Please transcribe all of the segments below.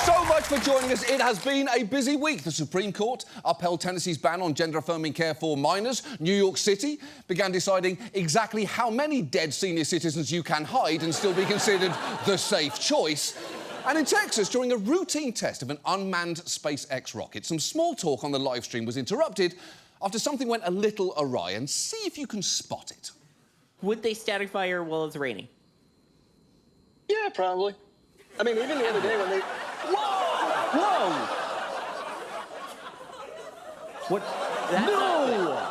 so much for joining us. It has been a busy week. The Supreme Court upheld Tennessee's ban on gender-affirming care for minors. New York City began deciding exactly how many dead senior citizens you can hide and still be considered the safe choice. And in Texas, during a routine test of an unmanned SpaceX rocket, some small talk on the live stream was interrupted after something went a little awry. And see if you can spot it. Would they static fire while it's raining? Yeah, probably. I mean, even the other day when they... Whoa! Whoa! What? No!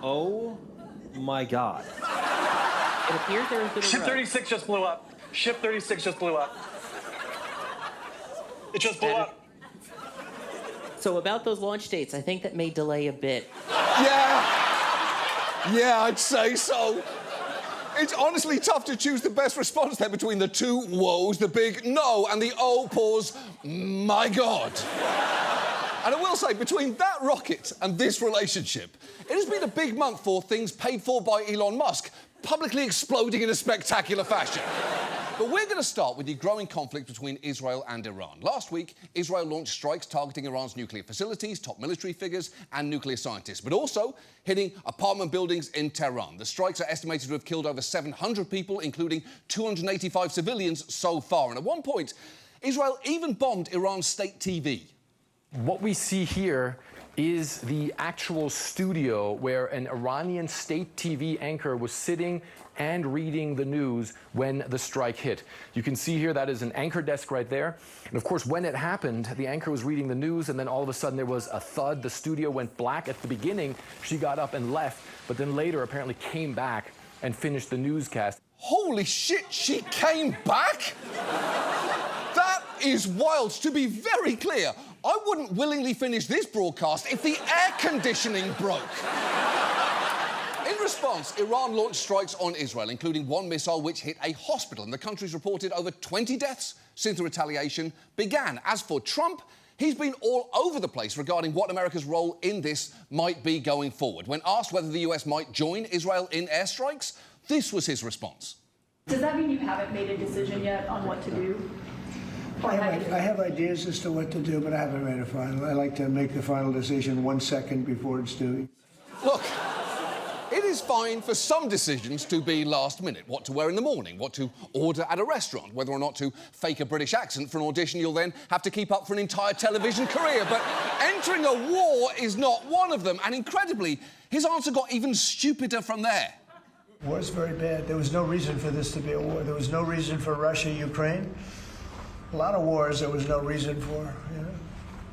Oh my God. It appears there has been a Ship row. 36 just blew up. Ship 36 just blew up. It just blew up. So about those launch dates, I think that may delay a bit. Yeah, I'd say so. It's honestly tough to choose the best response there between the two woes, the big no and the oh, pause, my God. And I will say, between that rocket and this relationship, it has been a big month for things paid for by Elon Musk publicly exploding in a spectacular fashion. But we're going to start with the growing conflict between Israel and Iran. Last week, Israel launched strikes targeting Iran's nuclear facilities, top military figures and nuclear scientists, but also hitting apartment buildings in Tehran. The strikes are estimated to have killed over 700 people, including 285 civilians so far. And at one point, Israel even bombed Iran's state TV. What we see here is the actual studio where an Iranian state TV anchor was sitting and reading the news when the strike hit. You can see here that is an anchor desk right there. And of course, when it happened, the anchor was reading the news and then all of a sudden there was a thud. The studio went black. At the beginning, she got up and left, but then later apparently came back and finished the newscast. Holy shit, she came back? That is wild. To be very clear, I wouldn't willingly finish this broadcast if the air conditioning broke. In response, Iran launched strikes on Israel, including one missile which hit a hospital, and the country's reported over 20 deaths since the retaliation began. As for Trump, he's been all over the place regarding what America's role in this might be going forward. When asked whether the US might join Israel in airstrikes, this was his response. Does that mean you haven't made a decision yet on what to do? I have ideas as to what to do, but I haven't made a final. I like to make the final decision 1 second before it's due. Look, it is fine for some decisions to be last minute. What to wear in the morning, what to order at a restaurant, whether or not to fake a British accent for an audition you'll then have to keep up for an entire television career. But entering a war is not one of them. And incredibly, his answer got even stupider from there. War is very bad. There was no reason for this to be a war. There was no reason for Russia, Ukraine. A lot of wars there was no reason for. You know?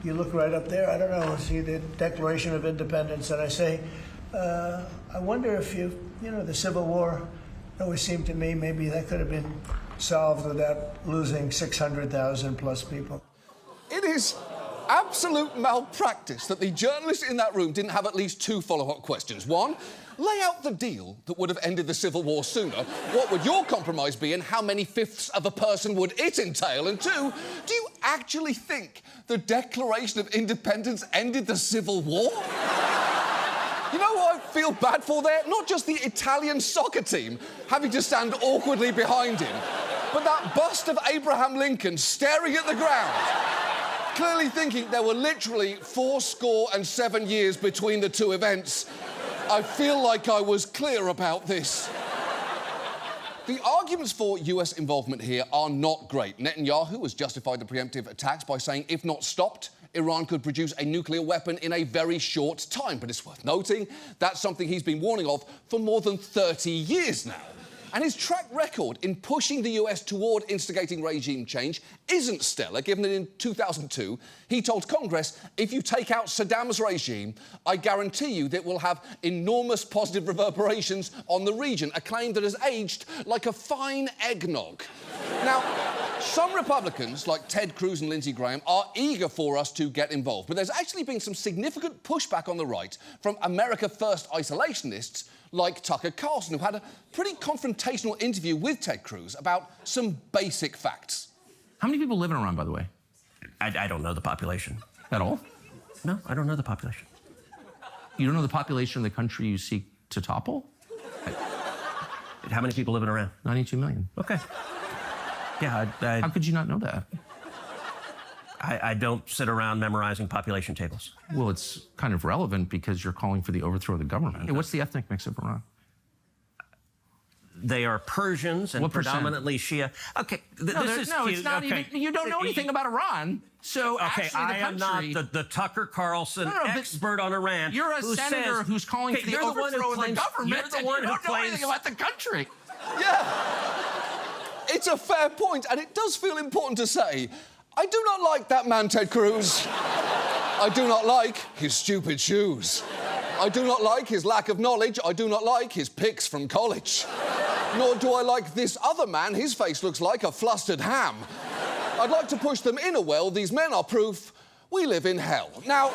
You look right up there, I don't know, see the Declaration of Independence, and I say, I wonder if the Civil War, it always seemed to me maybe that could have been solved without losing 600,000 plus people. It is absolute malpractice that the journalists in that room didn't have at least two follow-up questions. One, lay out the deal that would have ended the Civil War sooner. What would your compromise be and how many fifths of a person would it entail? And two, do you actually think the Declaration of Independence ended the Civil War? You know who I feel bad for there? Not just the Italian soccer team having to stand awkwardly behind him, but that bust of Abraham Lincoln staring at the ground, clearly thinking there were literally 77 years between the two events. I feel like I was clear about this. The arguments for US involvement here are not great. Netanyahu has justified the preemptive attacks by saying if not stopped, Iran could produce a nuclear weapon in a very short time. But it's worth noting that's something he's been warning of for more than 30 years now. And his track record in pushing the US toward instigating regime change isn't stellar, given that in 2002, he told Congress, if you take out Saddam's regime, I guarantee you that it will have enormous positive reverberations on the region, a claim that has aged like a fine eggnog. Now, some Republicans, like Ted Cruz and Lindsey Graham, are eager for us to get involved, but there's actually been some significant pushback on the right from America First isolationists like Tucker Carlson, who had a pretty confrontational interview with Ted Cruz about some basic facts. How many people live in Iran, by the way? I don't know the population. At all? No, I don't know the population. You don't know the population of the country you seek to topple? How many people live in Iran? 92 million. Okay. Yeah, How could you not know that? I don't sit around memorizing population tables. Well, it's kind of relevant because you're calling for the overthrow of the government. Hey, what's the ethnic mix of Iran? They are Persians and What percent? predominantly Shia. Okay, this is cute. It's not okay. even. You don't know anything about Iran. So Okay, actually, I am not the Tucker Carlson expert on Iran. You're a senator who's calling for the overthrow of the government. You're the one and you who don't know claims anything about the country. Yeah. It's a fair point, and it does feel important to say, I do not like that man, Ted Cruz. I do not like his stupid shoes. I do not like his lack of knowledge. I do not like his pics from college. Nor do I like this other man. His face looks like a flustered ham. I'd like to push them in a well. These men are proof we live in hell. Now,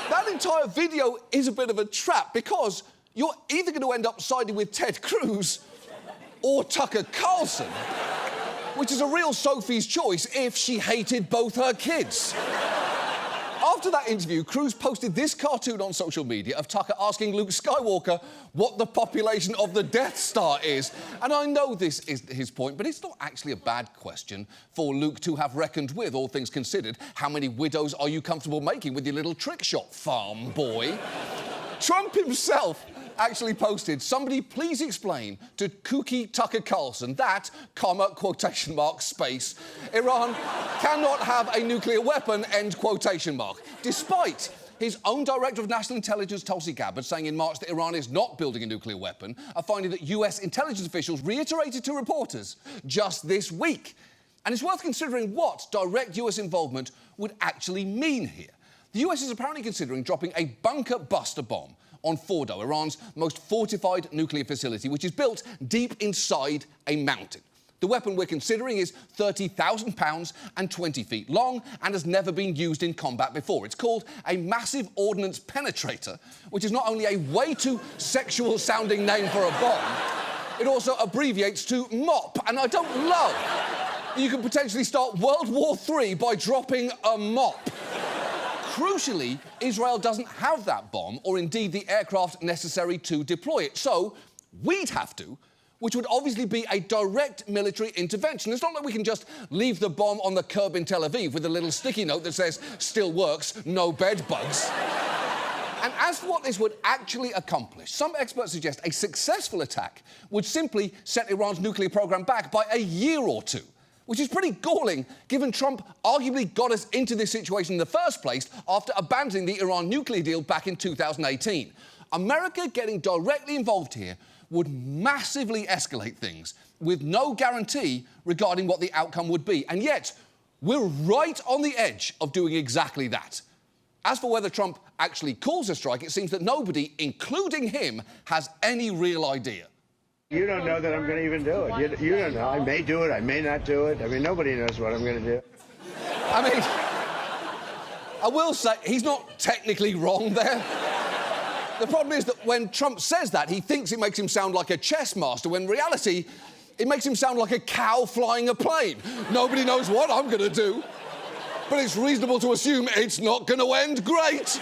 that entire video is a bit of a trap because you're either going to end up siding with Ted Cruz or Tucker Carlson, which is a real Sophie's choice if she hated both her kids. After that interview, Cruz posted this cartoon on social media of Tucker asking Luke Skywalker what the population of the Death Star is. And I know this is his point, but it's not actually a bad question for Luke to have reckoned with, all things considered. How many widows are you comfortable making with your little trick shot, farm boy? Trump himself actually posted, somebody please explain to kooky Tucker Carlson that, comma, quotation mark, space, Iran cannot have a nuclear weapon, end quotation mark. Despite his own director of national intelligence, Tulsi Gabbard, saying in March that Iran is not building a nuclear weapon, a finding that US intelligence officials reiterated to reporters just this week. And it's worth considering what direct US involvement would actually mean here. The US is apparently considering dropping a bunker-buster bomb on Fordo, Iran's most fortified nuclear facility, which is built deep inside a mountain. The weapon we're considering is 30,000 pounds and 20 feet long and has never been used in combat before. It's called a massive ordnance penetrator, which is not only a way too sexual-sounding name for a bomb, it also abbreviates to MOP, and I don't love that you could potentially start World War III by dropping a mop. Crucially, Israel doesn't have that bomb, or indeed the aircraft necessary to deploy it. So we'd have to, which would obviously be a direct military intervention. It's not like we can just leave the bomb on the curb in Tel Aviv with a little sticky note that says, still works, no bed bugs. And as for what this would actually accomplish, some experts suggest a successful attack would simply set Iran's nuclear program back by a year or two, which is pretty galling, given Trump arguably got us into this situation in the first place after abandoning the Iran nuclear deal back in 2018. America getting directly involved here would massively escalate things, with no guarantee regarding what the outcome would be. And yet, we're right on the edge of doing exactly that. As for whether Trump actually calls a strike, it seems that nobody, including him, has any real idea. You don't know that I'm going to even do it. You don't know. I may do it. I may not do it. I mean, nobody knows what I'm going to do. I mean, I will say, he's not technically wrong there. The problem is that when Trump says that, he thinks it makes him sound like a chess master, when in reality, it makes him sound like a cow flying a plane. Nobody knows what I'm going to do, but it's reasonable to assume it's not going to end great.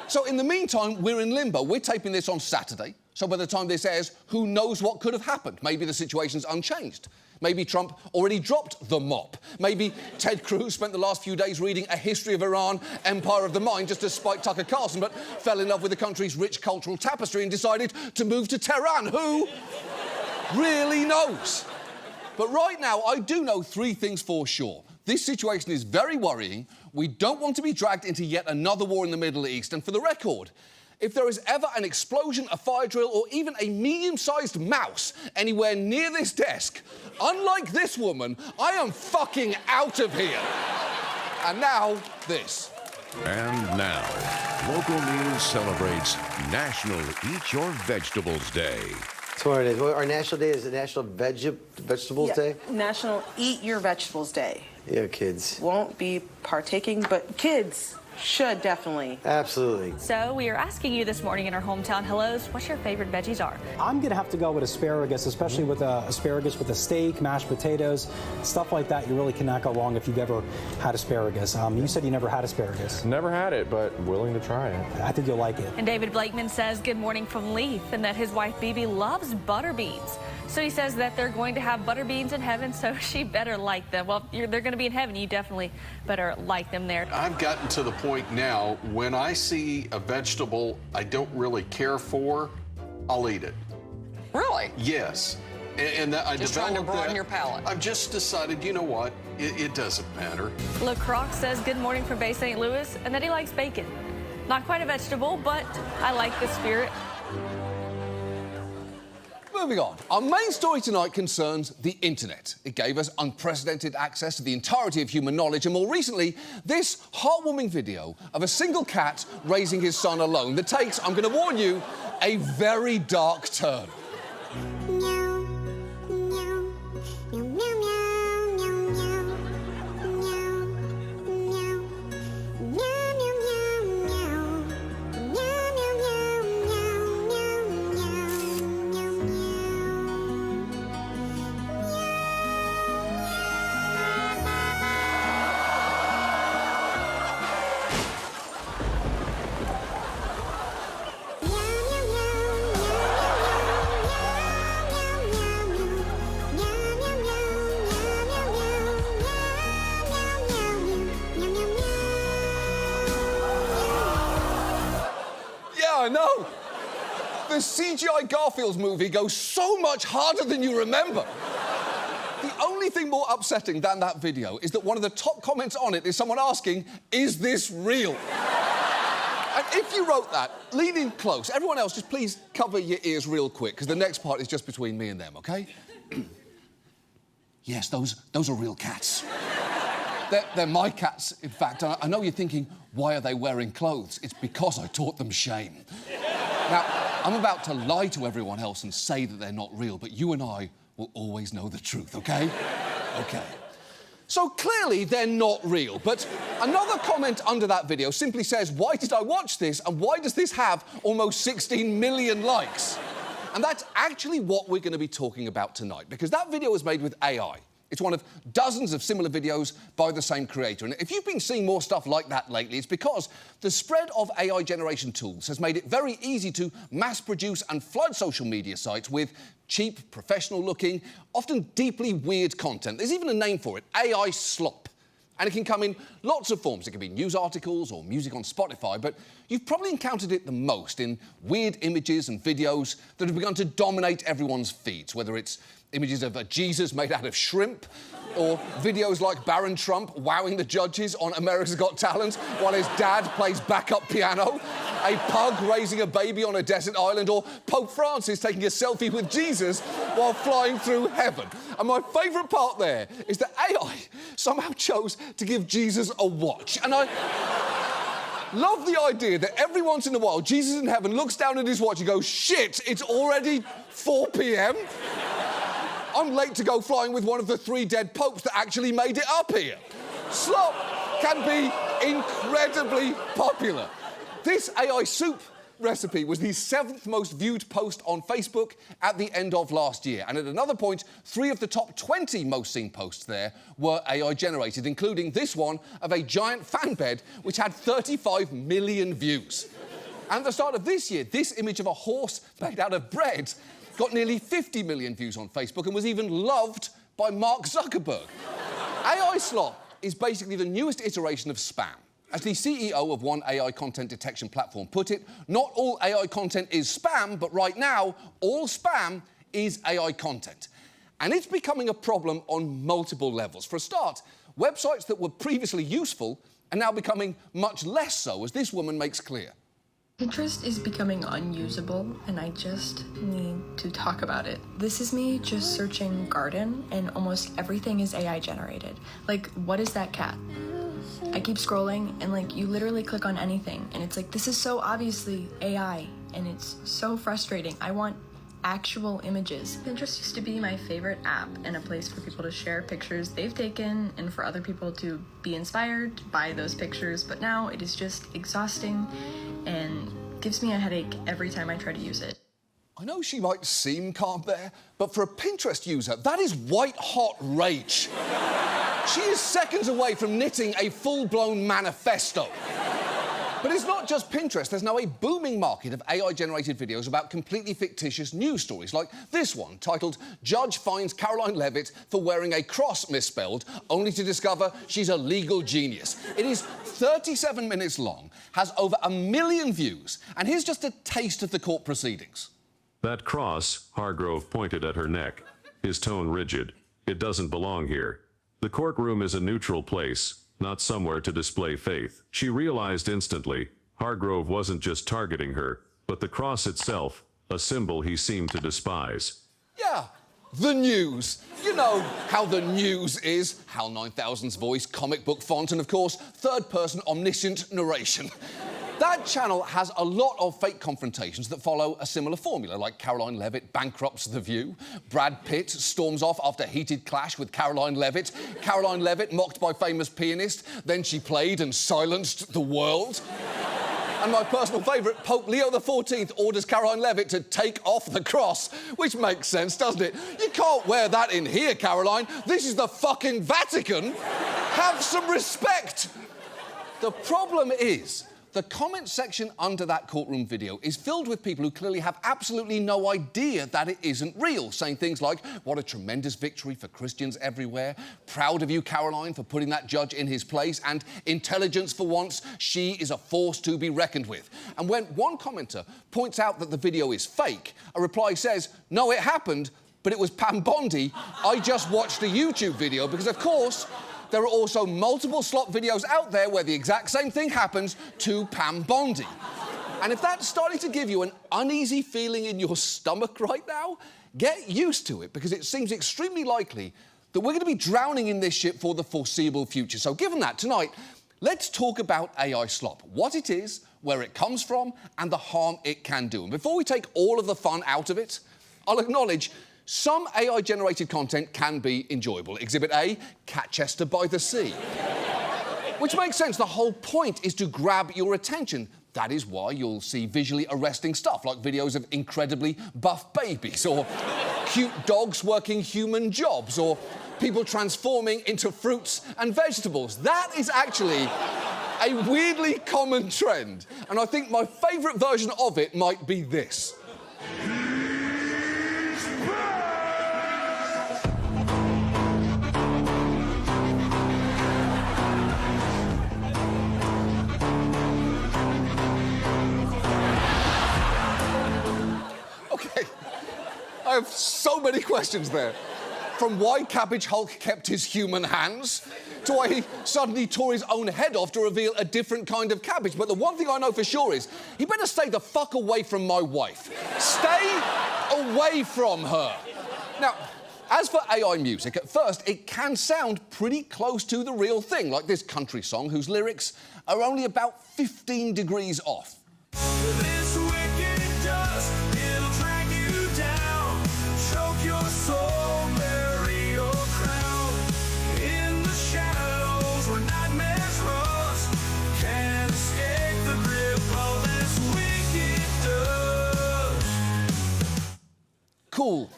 So in the meantime, we're in limbo. We're taping this on Saturday. So by the time this airs, who knows what could have happened? Maybe the situation's unchanged. Maybe Trump already dropped the mop. Maybe Ted Cruz spent the last few days reading A History of Iran, Empire of the Mind, just to spite Tucker Carlson, but fell in love with the country's rich cultural tapestry and decided to move to Tehran. Who really knows? But right now, I do know three things for sure. This situation is very worrying. We don't want to be dragged into yet another war in the Middle East. And for the record, if there is ever an explosion, a fire drill, or even a medium-sized mouse anywhere near this desk, unlike this woman, I am fucking out of here. And now, this. And now, local news celebrates National Eat Your Vegetables Day. That's what it is. Our national day is the National Vegetables Day? National Eat Your Vegetables Day. Yeah, kids. Won't be partaking, but kids Should, definitely. Absolutely. So we are asking you this morning in our hometown hellos, what your favorite veggies are. I'm going to have to go with asparagus, especially with asparagus with a steak, mashed potatoes, stuff like that. You really cannot go wrong if you've ever had asparagus. You said you never had asparagus. Never had it, but willing to try it. I think you'll like it. And David Blakeman says good morning from Leith and that his wife Bibi loves butter beans. So he says that they're going to have butter beans in heaven, so she better like them. Well, they're going to be in heaven. You definitely better like them there. I've gotten to the point now, when I see a vegetable I don't really care for, I'll eat it. Really? Yes. And I just trying to broaden that. your palate. I've just decided, you know what? It doesn't matter. LaCroix says good morning from Bay St. Louis and that he likes bacon. Not quite a vegetable, but I like the spirit. Moving on. Our main story tonight concerns the internet. It gave us unprecedented access to the entirety of human knowledge, and more recently, this heartwarming video of a single cat raising his son alone that takes, I'm going to warn you, a very dark turn. I know. The CGI Garfield movie goes so much harder than you remember. The only thing more upsetting than that video is that one of the top comments on it is someone asking, is this real? And if you wrote that, lean in close. Everyone else, just please cover your ears real quick, because the next part is just between me and them, OK? Yes, those are real cats. They're my cats, in fact. I know you're thinking, why are they wearing clothes? It's because I taught them shame. Now, I'm about to lie to everyone else and say that they're not real, but you and I will always know the truth, OK? OK. So clearly they're not real, but another comment under that video simply says, why did I watch this, and why does this have almost 16 million likes? And that's actually what we're going to be talking about tonight, because that video was made with AI. It's one of dozens of similar videos by the same creator. And if you've been seeing more stuff like that lately, it's because the spread of AI generation tools has made it very easy to mass-produce and flood social media sites with cheap, professional-looking, often deeply weird content. There's even a name for it, AI Slop. And it can come in lots of forms. It can be news articles or music on Spotify, but you've probably encountered it the most in weird images and videos that have begun to dominate everyone's feeds, whether it's images of a Jesus made out of shrimp, or videos like Baron Trump wowing the judges on America's Got Talent while his dad plays backup piano, a pug raising a baby on a desert island, or Pope Francis taking a selfie with Jesus while flying through heaven. And my favourite part there is that AI somehow chose to give Jesus a watch. And I love the idea that every once in a while, Jesus in heaven looks down at his watch and goes, shit, it's already 4 p.m? I'm late to go flying with one of the 3 dead popes that actually made it up here. Slop can be incredibly popular. This AI soup recipe was the 7th most viewed post on Facebook at the end of last year. And at another point, 3 of the top 20 most seen posts there were AI generated, including this one of a giant fan bed, which had 35 million views. And at the start of this year, this image of a horse made out of bread got nearly 50 million views on Facebook and was even loved by Mark Zuckerberg. AI Slop is basically the newest iteration of spam. As the CEO of one AI content detection platform put it, not all AI content is spam, but right now, all spam is AI content. And it's becoming a problem on multiple levels. For a start, websites that were previously useful are now becoming much less so, as this woman makes clear. Pinterest is becoming unusable, and I just need to talk about it. This is me just searching garden, and almost everything is AI generated. Like, what is that cat? I keep scrolling, and like, you literally click on anything, and it's like, this is so obviously AI, and it's so frustrating. I want actual images. Pinterest used to be my favorite app and a place for people to share pictures they've taken and for other people to be inspired by those pictures, but now it is just exhausting and gives me a headache every time I try to use it. I know she might seem calm there, but for a Pinterest user, that is white-hot rage. She is seconds away from knitting a full-blown manifesto. But it's not just Pinterest. There's now a booming market of AI-generated videos about completely fictitious news stories, like this one, titled "Judge Finds Caroline Levitt for Wearing a Cross Misspelled, Only to Discover She's a Legal Genius." It is 37 minutes long, has over 1 million views, and here's just a taste of the court proceedings. That cross, Hargrove pointed at her neck, his tone rigid. It doesn't belong here. The courtroom is a neutral place, not somewhere to display faith. She realized instantly, Hargrove wasn't just targeting her, but the cross itself, a symbol he seemed to despise. Yeah, the news. You know how the news is. HAL 9000's voice, comic book font, and of course, third-person omniscient narration. That channel has a lot of fake confrontations that follow a similar formula, like Caroline Levitt bankrupts The View, Brad Pitt storms off after heated clash with Caroline Levitt mocked by famous pianist, then she played and silenced the world. And my personal favourite, Pope Leo XIV orders Caroline Levitt to take off the cross, which makes sense, doesn't it? You can't wear that in here, Caroline. This is the fucking Vatican. Have some respect. The problem is, the comment section under that courtroom video is filled with people who clearly have absolutely no idea that it isn't real, saying things like, "What a tremendous victory for Christians everywhere," "Proud of you, Caroline, for putting that judge in his place," and "Intelligence for once, she is a force to be reckoned with." And when one commenter points out that the video is fake, a reply says, "No, it happened, but it was Pam Bondi. I just watched a YouTube video," because, of course, there are also multiple Slop videos out there where the exact same thing happens to Pam Bondi. And if that's starting to give you an uneasy feeling in your stomach right now, get used to it, because it seems extremely likely that we're going to be drowning in this shit for the foreseeable future. So given that, tonight, let's talk about AI slop, what it is, where it comes from, and the harm it can do. And before we take all of the fun out of it, I'll acknowledge some AI-generated content can be enjoyable. Exhibit A, Catchester by the Sea. Which makes sense. The whole point is to grab your attention. That is why you'll see visually arresting stuff, like videos of incredibly buff babies, or cute dogs working human jobs, or people transforming into fruits and vegetables. That is actually a weirdly common trend. And I think my favourite version of it might be this. I have so many questions there. From why Cabbage Hulk kept his human hands, to why he suddenly tore his own head off to reveal a different kind of cabbage. But the one thing I know for sure is, he better stay the fuck away from my wife. Stay away from her. Now, as for AI music, at first it can sound pretty close to the real thing, like this country song whose lyrics are only about 15 degrees off. This wicked dust, it'll drag you down, choke your soul, bury your crown. In the shadows where nightmares rust, can't escape the grip of this wicked dust. Cool.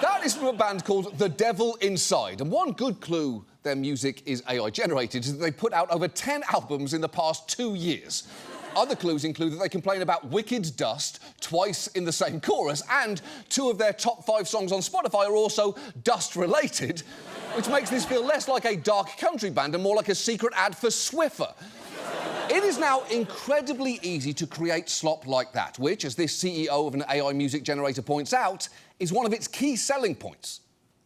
That is from a band called The Devil Inside, and one good clue their music is AI-generated is that they put out over 10 albums in the past 2 years. Other clues include that they complain about wicked dust twice in the same chorus, and 2 of their top 5 songs on Spotify are also dust-related, which makes this feel less like a dark country band and more like a secret ad for Swiffer. It is now incredibly easy to create slop like that, which, as this CEO of an AI music generator points out, is one of its key selling points.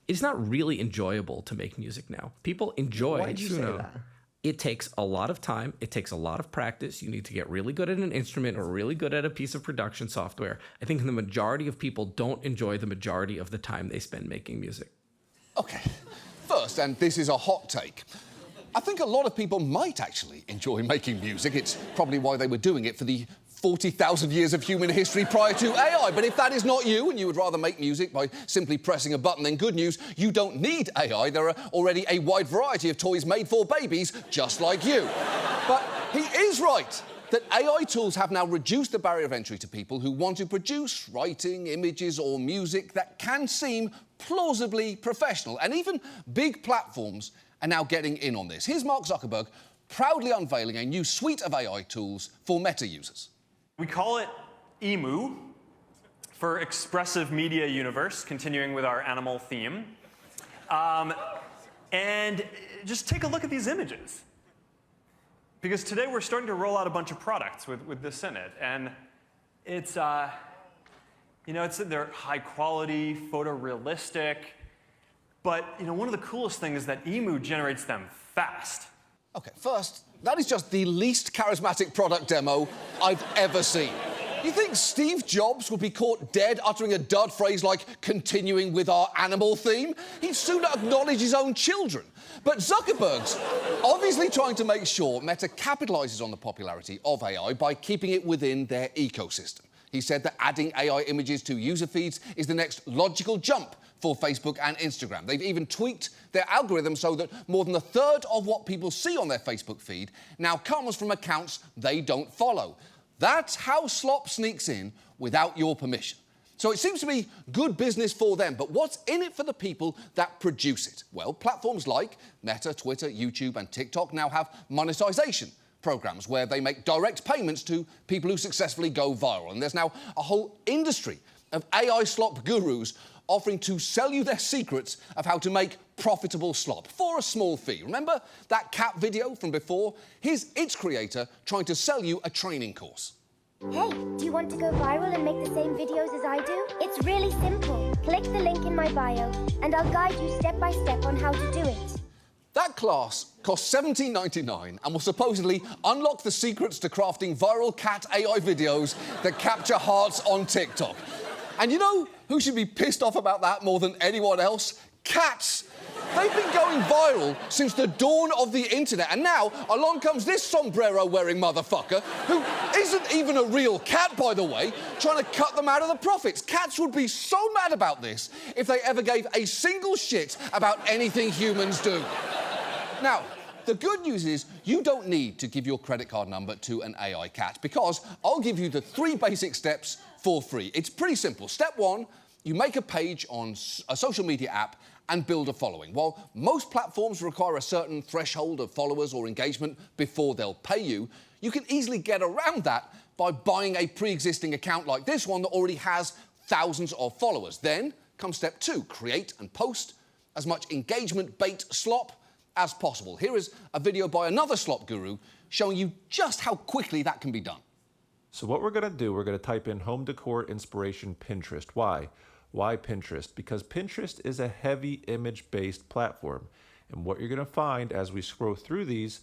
It's not really enjoyable to make music now. People enjoy. Why'd you say that? It takes a lot of time. It takes a lot of practice. You need to get really good at an instrument or really good at a piece of production software. I think the majority of people don't enjoy the majority of the time they spend making music. OK, first, and this is a hot take, I think a lot of people might actually enjoy making music. It's probably why they were doing it for the 40,000 years of human history prior to AI. But if that is not you, and you would rather make music by simply pressing a button, then good news, you don't need AI. There are already a wide variety of toys made for babies just like you. But he is right that AI tools have now reduced the barrier of entry to people who want to produce writing, images or music that can seem plausibly professional. And even big platforms are now getting in on this. Here's Mark Zuckerberg proudly unveiling a new suite of AI tools for Meta users. We call it EMU for Expressive Media Universe, continuing with our animal theme. And just take a look at these images. Because today we're starting to roll out a bunch of products with this in it. And it's, they're high quality, photorealistic. But, one of the coolest things is that EMU generates them fast. OK, first, that is just the least charismatic product demo I've ever seen. You think Steve Jobs would be caught dead uttering a dud phrase like continuing with our animal theme? He'd sooner acknowledge his own children. But Zuckerberg's obviously trying to make sure Meta capitalises on the popularity of AI by keeping it within their ecosystem. He said that adding AI images to user feeds is the next logical jump for Facebook and Instagram. They've even tweaked their algorithm so that more than a third of what people see on their Facebook feed now comes from accounts they don't follow. That's how Slop sneaks in without your permission. So it seems to be good business for them, but what's in it for the people that produce it? Well, platforms like Meta, Twitter, YouTube and TikTok now have monetization programs where they make direct payments to people who successfully go viral. And there's now a whole industry of AI slop gurus offering to sell you their secrets of how to make profitable slop for a small fee. Remember that cat video from before? Here's its creator trying to sell you a training course. Hey, do you want to go viral and make the same videos as I do? It's really simple. Click the link in my bio, and I'll guide you step by step on how to do it. That class costs $17.99 and will supposedly unlock the secrets to crafting viral cat AI videos that capture hearts on TikTok. And you know who should be pissed off about that more than anyone else? Cats. They've been going viral since the dawn of the internet, and now along comes this sombrero-wearing motherfucker, who isn't even a real cat, by the way, trying to cut them out of the profits. Cats would be so mad about this if they ever gave a single shit about anything humans do. Now, the good news is you don't need to give your credit card number to an AI cat, because I'll give you the 3 basic steps for free. It's pretty simple. Step 1, you make a page on a social media app and build a following. While most platforms require a certain threshold of followers or engagement before they'll pay you, you can easily get around that by buying a pre-existing account like this one that already has thousands of followers. Then comes step 2, create and post as much engagement bait slop as possible. Here is a video by another slop guru showing you just how quickly that can be done. So what we're going to do, we're going to type in home decor inspiration Pinterest. Why? Why Pinterest? Because Pinterest is a heavy image-based platform. And what you're going to find as we scroll through these,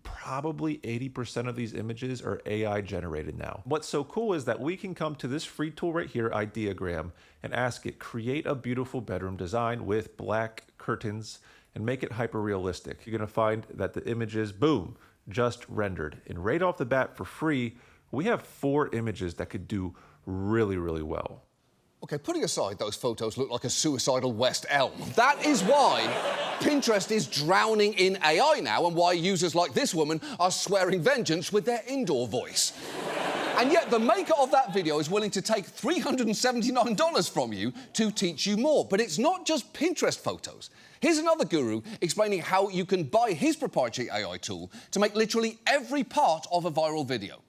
probably 80% of these images are AI generated now. What's so cool is that we can come to this free tool right here, Ideagram, and ask it, create a beautiful bedroom design with black curtains and make it hyper-realistic. You're going to find that the images, boom, just rendered. And right off the bat for free, we have 4 images that could do really, really well. OK, putting aside those photos look like a suicidal West Elm, that is why Pinterest is drowning in AI now and why users like this woman are swearing vengeance with their indoor voice. And yet the maker of that video is willing to take $379 from you to teach you more. But it's not just Pinterest photos. Here's another guru explaining how you can buy his proprietary AI tool to make literally every part of a viral video.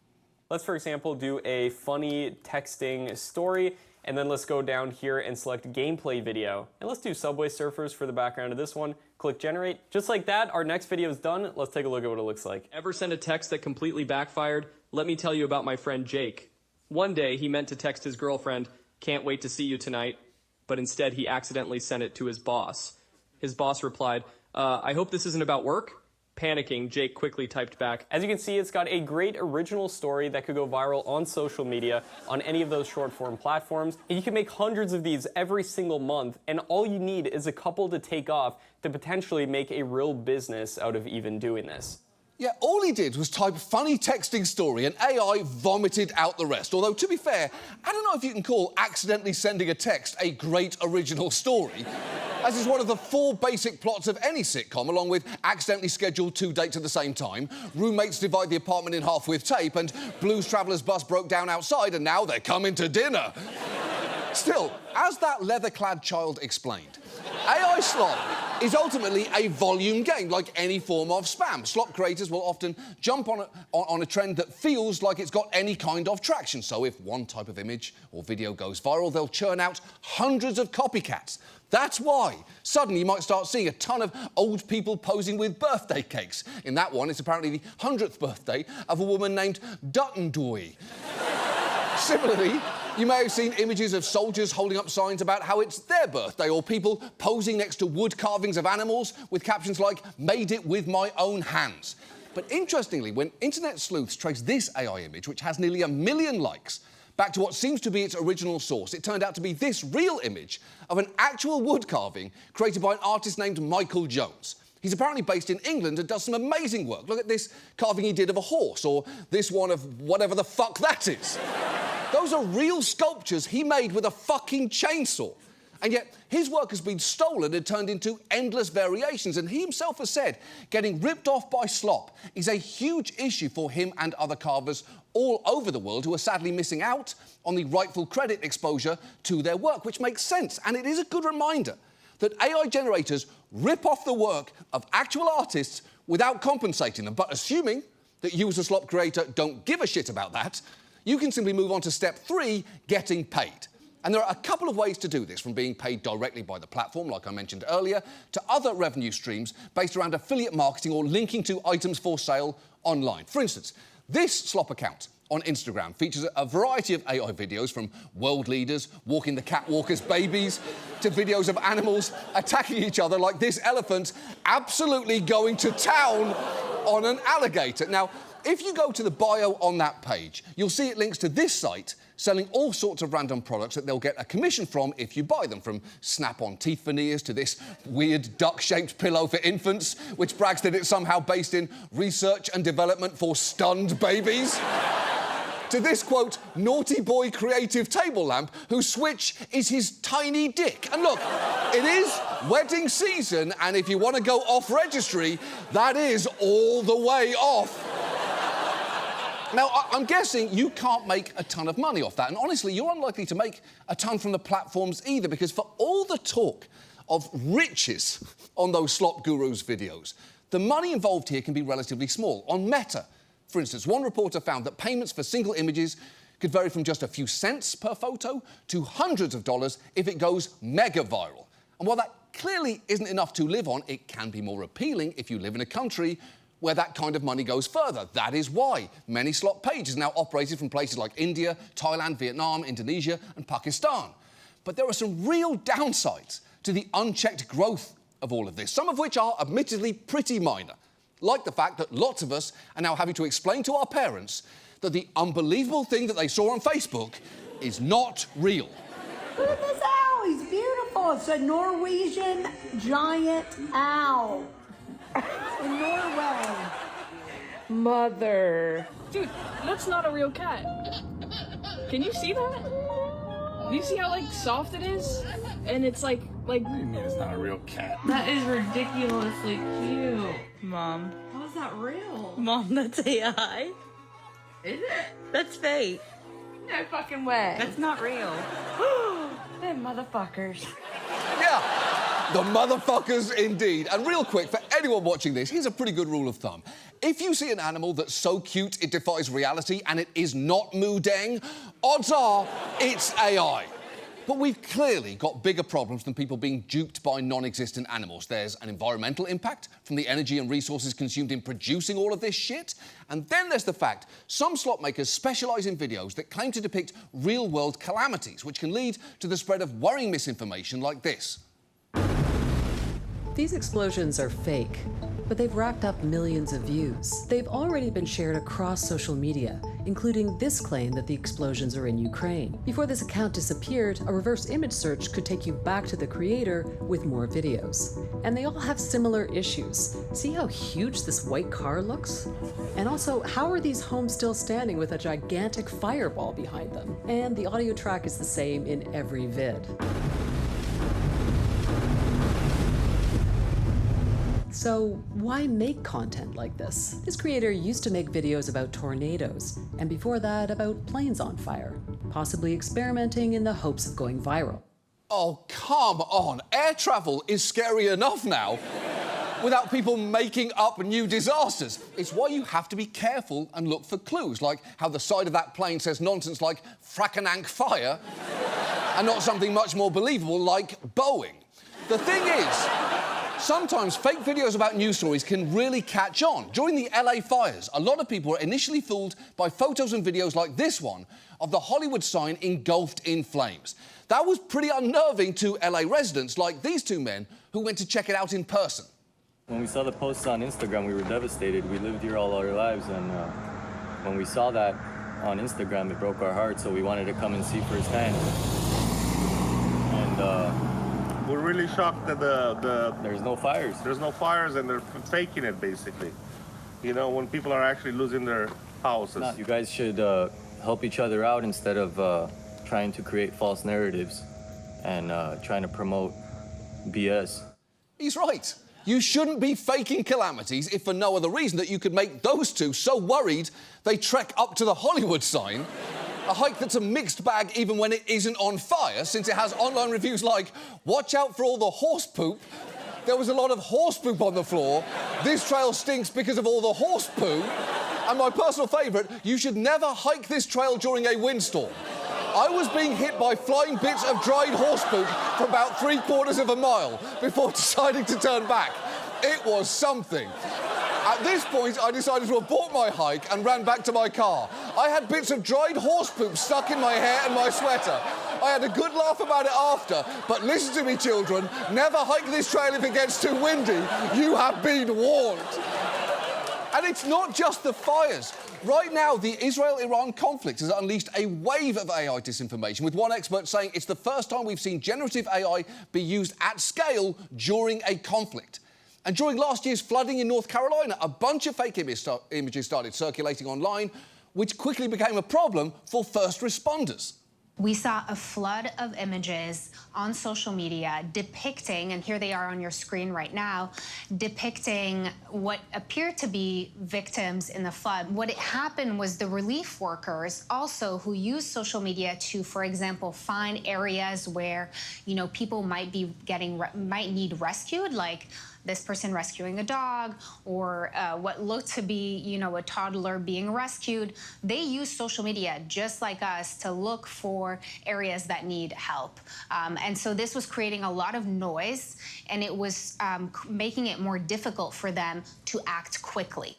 Let's, for example, do a funny texting story, and then let's go down here and select gameplay video. And let's do Subway Surfers for the background of this one. Click generate. Just like that, our next video is done. Let's take a look at what it looks like. Ever send a text that completely backfired? Let me tell you about my friend Jake. One day, he meant to text his girlfriend, "Can't wait to see you tonight," but instead he accidentally sent it to his boss. His boss replied, "I hope this isn't about work." Panicking, Jake quickly typed back. As you can see, it's got a great original story that could go viral on social media, on any of those short-form platforms. And you can make hundreds of these every single month, and all you need is a couple to take off to potentially make a real business out of even doing this. Yeah, all he did was type funny texting story and AI vomited out the rest. Although, to be fair, I don't know if you can call accidentally sending a text a great original story, as is one of the 4 basic plots of any sitcom, along with accidentally scheduled 2 dates at the same time, roommates divide the apartment in half with tape, and Blues Traveller's bus broke down outside and now they're coming to dinner. Still, as that leather-clad child explained, AI Slop is ultimately a volume game, like any form of spam. Slop creators will often jump on a trend that feels like it's got any kind of traction. So if one type of image or video goes viral, they'll churn out hundreds of copycats. That's why suddenly you might start seeing a ton of old people posing with birthday cakes. In that one, it's apparently the 100th birthday of a woman named Duttendoy. Similarly, you may have seen images of soldiers holding up signs about how it's their birthday, or people posing next to wood carvings of animals with captions like, "Made it with my own hands." But interestingly, when internet sleuths traced this AI image, which has nearly 1 million likes, back to what seems to be its original source, it turned out to be this real image of an actual wood carving created by an artist named Michael Jones. He's apparently based in England and does some amazing work. Look at this carving he did of a horse, or this one of whatever the fuck that is. Those are real sculptures he made with a fucking chainsaw. And yet, his work has been stolen and turned into endless variations, and he himself has said getting ripped off by Slop is a huge issue for him and other carvers all over the world who are sadly missing out on the rightful credit exposure to their work, which makes sense. And it is a good reminder that AI generators rip off the work of actual artists without compensating them. But assuming that you as a Slop creator don't give a shit about that, you can simply move on to step 3, getting paid. And there are a couple of ways to do this, from being paid directly by the platform, like I mentioned earlier, to other revenue streams based around affiliate marketing or linking to items for sale online. For instance, this Slop account on Instagram features a variety of AI videos, from world leaders walking the catwalk as babies to videos of animals attacking each other, like this elephant absolutely going to town on an alligator. Now, if you go to the bio on that page, you'll see it links to this site selling all sorts of random products that they'll get a commission from if you buy them, from snap-on teeth veneers to this weird duck-shaped pillow for infants, which brags that it's somehow based in research and development for stunned babies, to this, quote, naughty boy creative table lamp whose switch is his tiny dick. And look, it is wedding season, and if you want to go off registry, that is all the way off. Now, I'm guessing you can't make a ton of money off that, and honestly, you're unlikely to make a ton from the platforms either, because for all the talk of riches on those Slop Gurus videos, the money involved here can be relatively small. On Meta, for instance, one reporter found that payments for single images could vary from just a few cents per photo to hundreds of dollars if it goes mega viral. And while that clearly isn't enough to live on, it can be more appealing if you live in a country where that kind of money goes further. That is why many Slop pages are now operated from places like India, Thailand, Vietnam, Indonesia, and Pakistan. But there are some real downsides to the unchecked growth of all of this, some of which are admittedly pretty minor, like the fact that lots of us are now having to explain to our parents that the unbelievable thing that they saw on Facebook is not real. Look at this owl, he's beautiful. It's a Norwegian giant owl. In Norway. Mother. Dude, that's not a real cat. Can you see that? Do you see how, like, soft it is? And it's like... What do you mean it's not a real cat? That is ridiculously cute, Mom. How is that real? Mom, that's AI. Is it? That's fake. No fucking way. That's not real. Them motherfuckers. Yeah. The motherfuckers indeed. And real quick, for anyone watching this, here's a pretty good rule of thumb. If you see an animal that's so cute it defies reality and it is not Mudeng, odds are it's AI. But we've clearly got bigger problems than people being duped by non-existent animals. There's an environmental impact from the energy and resources consumed in producing all of this shit. And then there's the fact some Slop makers specialise in videos that claim to depict real-world calamities, which can lead to the spread of worrying misinformation like this. These explosions are fake. but they've racked up millions of views. They've already been shared across social media, including this claim that the explosions are in Ukraine. Before this account disappeared, a reverse image search could take you back to the creator with more videos. And they all have similar issues. See how huge this white car looks? And also, how are these homes still standing with a gigantic fireball behind them? And the audio track is the same in every vid. So why make content like this? This creator used to make videos about tornadoes, and before that about planes on fire, possibly experimenting in the hopes of going viral. Oh, come on. Air travel is scary enough now without people making up new disasters. It's why you have to be careful and look for clues, like how the side of that plane says nonsense like frackanank fire and not something much more believable like Boeing. The thing is, sometimes fake videos about news stories can really catch on. During the LA fires, a lot of people were initially fooled by photos and videos like this one of the Hollywood sign engulfed in flames. That was pretty unnerving to LA residents like these two men who went to check it out in person. When we saw the posts on Instagram, we were devastated. We lived here all our lives, and when we saw that on Instagram, it broke our hearts, so we wanted to come and see firsthand. And we're really shocked that there's no fires. There's no fires, and they're faking it, basically. You know, when people are actually losing their houses. You guys should help each other out instead of trying to create false narratives and trying to promote BS. He's right. You shouldn't be faking calamities if for no other reason that you could make those two so worried they trek up to the Hollywood sign, a hike that's a mixed bag even when it isn't on fire, since it has online reviews like, watch out for all the horse poop, there was a lot of horse poop on the floor, this trail stinks because of all the horse poo, and my personal favourite, you should never hike this trail during a windstorm. I was being hit by flying bits of dried horse poop for about 3/4 of a mile before deciding to turn back. It was something. At this point, I decided to abort my hike and ran back to my car. I had bits of dried horse poop stuck in my hair and my sweater. I had a good laugh about it after, but listen to me, children, never hike this trail if it gets too windy. You have been warned. And it's not just the fires. Right now, the Israel-Iran conflict has unleashed a wave of AI disinformation, with one expert saying it's the first time we've seen generative AI be used at scale during a conflict. And during last year's flooding in North Carolina, a bunch of fake images started circulating online, which quickly became a problem for first responders. We saw a flood of images on social media depicting, and here they are on your screen right now, depicting what appeared to be victims in the flood. What happened was the relief workers also who use social media to, for example, find areas where, you know, people might need rescued, like this person rescuing a dog or what looked to be, you know, a toddler being rescued. They use social media just like us to look for areas that need help. And so this was creating a lot of noise, and it was making it more difficult for them to act quickly.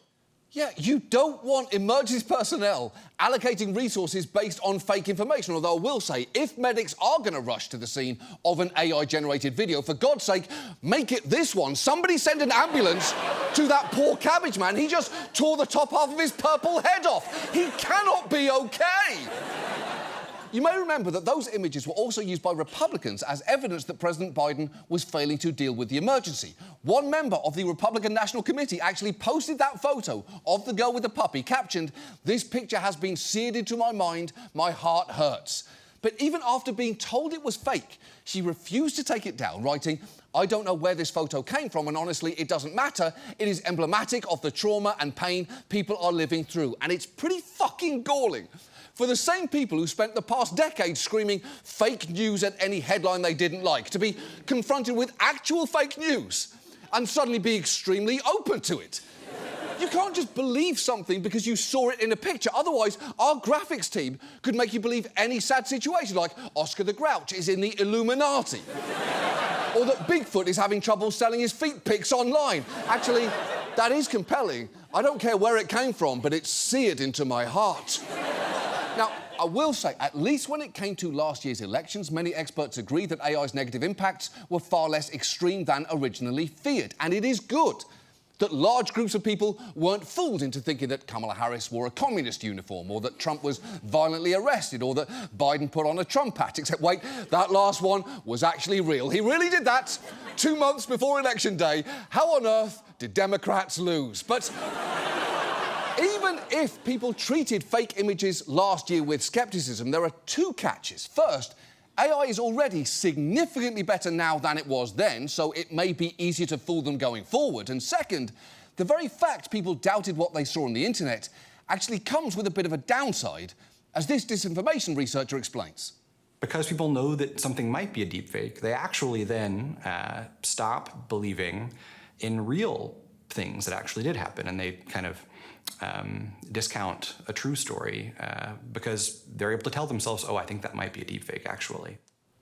Yeah, you don't want emergency personnel allocating resources based on fake information, although I will say, if medics are going to rush to the scene of an AI-generated video, for God's sake, make it this one. Somebody send an ambulance to that poor cabbage man. He just tore the top half of his purple head off. He cannot be okay. You may remember that those images were also used by Republicans as evidence that President Biden was failing to deal with the emergency. One member of the Republican National Committee actually posted that photo of the girl with the puppy, captioned, "This picture has been seared into my mind, my heart hurts." But even after being told it was fake, she refused to take it down, writing, "I don't know where this photo came from, and honestly, it doesn't matter. It is emblematic of the trauma and pain people are living through." And it's pretty fucking galling for the same people who spent the past decade screaming fake news at any headline they didn't like to be confronted with actual fake news and suddenly be extremely open to it. You can't just believe something because you saw it in a picture. Otherwise, our graphics team could make you believe any sad situation, like Oscar the Grouch is in the Illuminati. Or that Bigfoot is having trouble selling his feet pics online. Actually, that is compelling. I don't care where it came from, but it's seared into my heart. Now, I will say, at least when it came to last year's elections, many experts agree that AI's negative impacts were far less extreme than originally feared. And it is good. that large groups of people weren't fooled into thinking that Kamala Harris wore a communist uniform, or that Trump was violently arrested, or that Biden put on a Trump hat, except, wait, that last one was actually real. He really did that 2 months before Election Day. How on earth did Democrats lose? But even if people treated fake images last year with scepticism, there are two catches. First, AI is already significantly better now than it was then, so it may be easier to fool them going forward. And second, the very fact people doubted what they saw on the internet actually comes with a bit of a downside, as this disinformation researcher explains. Because people know that something might be a deepfake, they actually then stop believing in real things that actually did happen, and they kind of discount a true story because they're able to tell themselves, oh, I think that might be a deepfake, actually.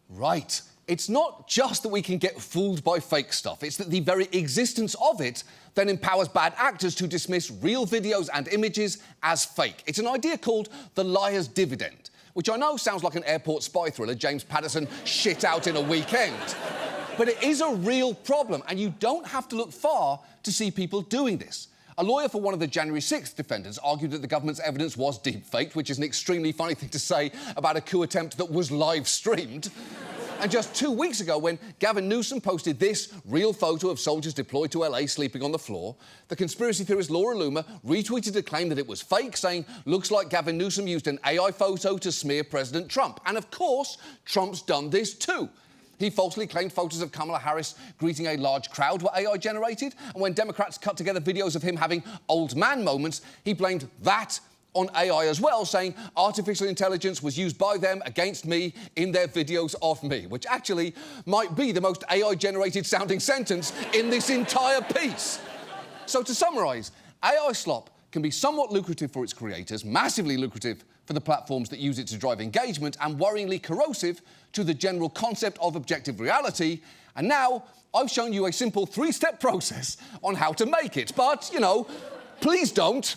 Right. It's not just that we can get fooled by fake stuff, it's that the very existence of it then empowers bad actors to dismiss real videos and images as fake. It's an idea called the liar's dividend, which I know sounds like an airport spy thriller James Patterson shit out in a weekend. But it is a real problem, and you don't have to look far to see people doing this. A lawyer for one of the January 6th defendants argued that the government's evidence was deep-faked, which is an extremely funny thing to say about a coup attempt that was live-streamed. And just 2 weeks ago, when Gavin Newsom posted this real photo of soldiers deployed to LA sleeping on the floor, the conspiracy theorist Laura Loomer retweeted a claim that it was fake, saying, looks like Gavin Newsom used an AI photo to smear President Trump. And of course, Trump's done this too. He falsely claimed photos of Kamala Harris greeting a large crowd were AI-generated, and when Democrats cut together videos of him having old man moments, he blamed that on AI as well, saying artificial intelligence was used by them against me in their videos of me, which actually might be the most AI-generated sounding sentence in this entire piece. So to summarise, AI slop can be somewhat lucrative for its creators, massively lucrative for the platforms that use it to drive engagement, and worryingly corrosive to the general concept of objective reality. And now I've shown you a simple 3-step process on how to make it. But, you know, please don't.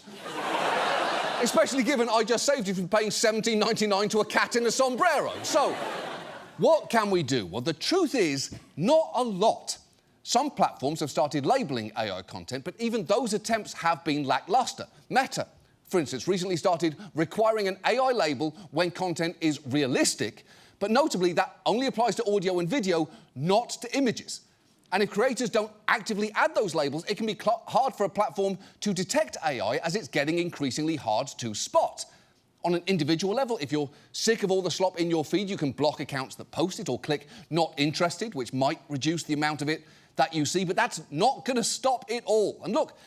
Especially given I just saved you from paying $17.99 to a cat in a sombrero. So, what can we do? Well, the truth is, not a lot. Some platforms have started labelling AI content, but even those attempts have been lacklustre. Meta, for instance, recently started requiring an AI label when content is realistic, but notably that only applies to audio and video, not to images. And if creators don't actively add those labels, it can be hard for a platform to detect AI, as it's getting increasingly hard to spot. On an individual level, if you're sick of all the slop in your feed, you can block accounts that post it or click not interested, which might reduce the amount of it that you see, but that's not going to stop it all. And look,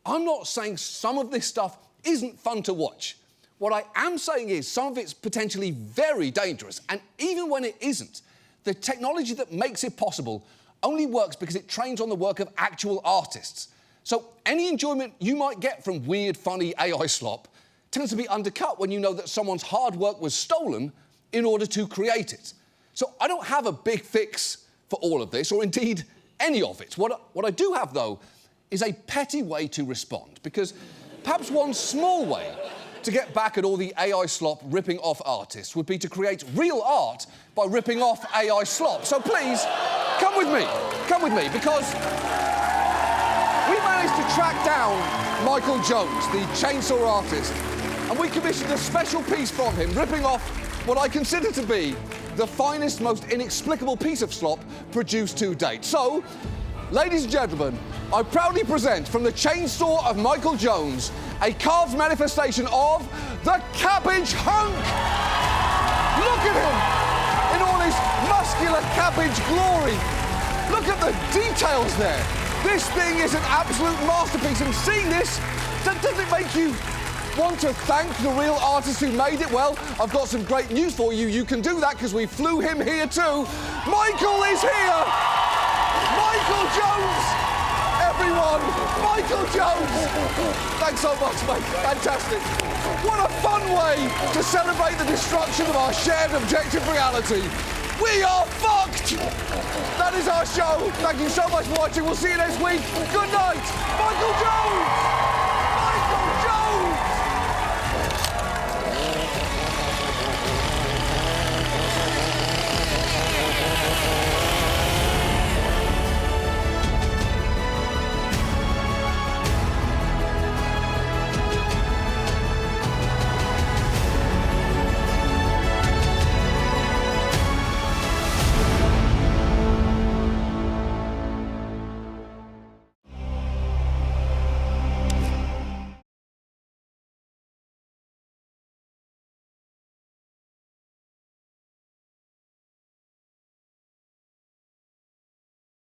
I'm not saying some of this stuff isn't fun to watch. What I am saying is some of it's potentially very dangerous, and even when it isn't, the technology that makes it possible only works because it trains on the work of actual artists. So any enjoyment you might get from weird, funny AI slop tends to be undercut when you know that someone's hard work was stolen in order to create it. So I don't have a big fix for all of this, or indeed any of it. What I do have, though, is a petty way to respond, because perhaps one small way to get back at all the AI slop ripping off artists would be to create real art by ripping off AI slop. So please, come with me, because we managed to track down Michael Jones, the chainsaw artist, and we commissioned a special piece from him, ripping off what I consider to be the finest, most inexplicable piece of slop produced to date. So, ladies and gentlemen, I proudly present from the chainsaw of Michael Jones a carved manifestation of the cabbage hunk. Look at him in all his muscular cabbage glory. Look at the details there. This thing is an absolute masterpiece, and seeing this, doesn't it make you want to thank the real artist who made it? Well, I've got some great news for you. You can do that because we flew him here too. Michael is here! Michael Jones! Everyone, Michael Jones! Thanks so much, mate. Fantastic. What a fun way to celebrate the destruction of our shared objective reality. We are fucked! That is our show. Thank you so much for watching. We'll see you next week. Good night, Michael Jones!